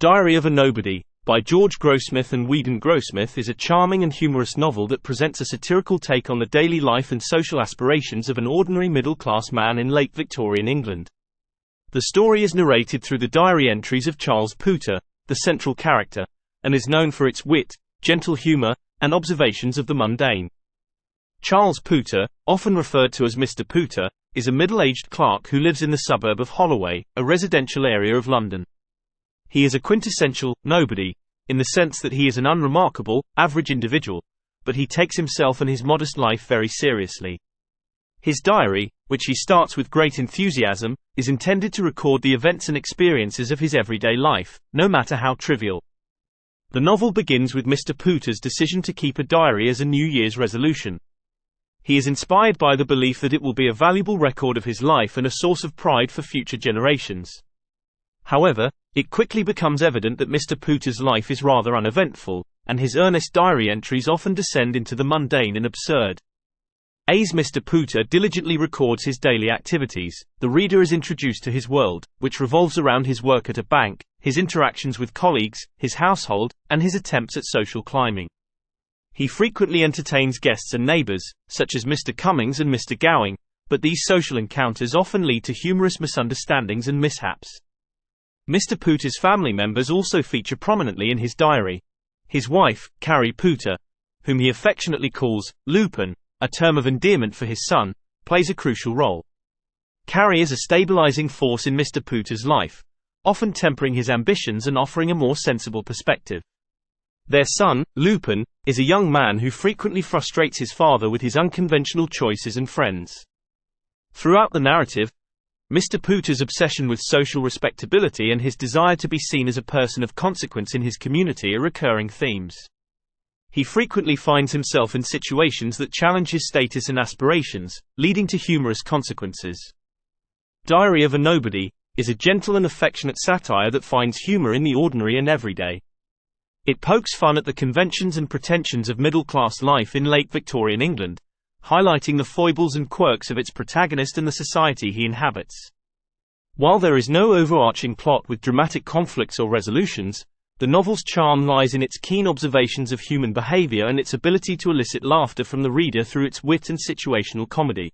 Diary of a Nobody, by George Grossmith and Weedon Grossmith is a charming and humorous novel that presents a satirical take on the daily life and social aspirations of an ordinary middle-class man in late Victorian England. The story is narrated through the diary entries of Charles Pooter, the central character, and is known for its wit, gentle humour, and observations of the mundane. Charles Pooter, often referred to as Mr. Pooter, is a middle-aged clerk who lives in the suburb of Holloway, a residential area of London. He is a quintessential nobody, in the sense that he is an unremarkable, average individual, but he takes himself and his modest life very seriously. His diary, which he starts with great enthusiasm, is intended to record the events and experiences of his everyday life, no matter how trivial. The novel begins with Mr. Pooter's decision to keep a diary as a New Year's resolution. He is inspired by the belief that it will be a valuable record of his life and a source of pride for future generations. However, it quickly becomes evident that Mr. Pooter's life is rather uneventful, and his earnest diary entries often descend into the mundane and absurd. As Mr. Pooter diligently records his daily activities, the reader is introduced to his world, which revolves around his work at a bank, his interactions with colleagues, his household, and his attempts at social climbing. He frequently entertains guests and neighbors, such as Mr. Cummings and Mr. Gowing, but these social encounters often lead to humorous misunderstandings and mishaps. Mr. Pooter's family members also feature prominently in his diary. His wife, Carrie Pooter, whom he affectionately calls Lupin, a term of endearment for his son, plays a crucial role. Carrie is a stabilizing force in Mr. Pooter's life, often tempering his ambitions and offering a more sensible perspective. Their son, Lupin, is a young man who frequently frustrates his father with his unconventional choices and friends. Throughout the narrative, Mr. Pooter's obsession with social respectability and his desire to be seen as a person of consequence in his community are recurring themes. He frequently finds himself in situations that challenge his status and aspirations, leading to humorous consequences. Diary of a Nobody is a gentle and affectionate satire that finds humor in the ordinary and everyday. It pokes fun at the conventions and pretensions of middle-class life in late Victorian England, highlighting the foibles and quirks of its protagonist and the society he inhabits. While there is no overarching plot with dramatic conflicts or resolutions, the novel's charm lies in its keen observations of human behavior and its ability to elicit laughter from the reader through its wit and situational comedy.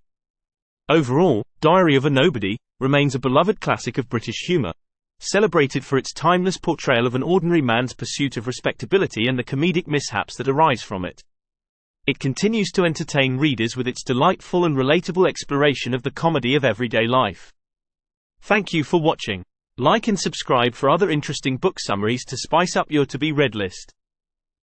Overall, Diary of a Nobody remains a beloved classic of British humour, celebrated for its timeless portrayal of an ordinary man's pursuit of respectability and the comedic mishaps that arise from it. It continues to entertain readers with its delightful and relatable exploration of the comedy of everyday life. Thank you for watching. Like and subscribe for other interesting book summaries to spice up your to-be-read list.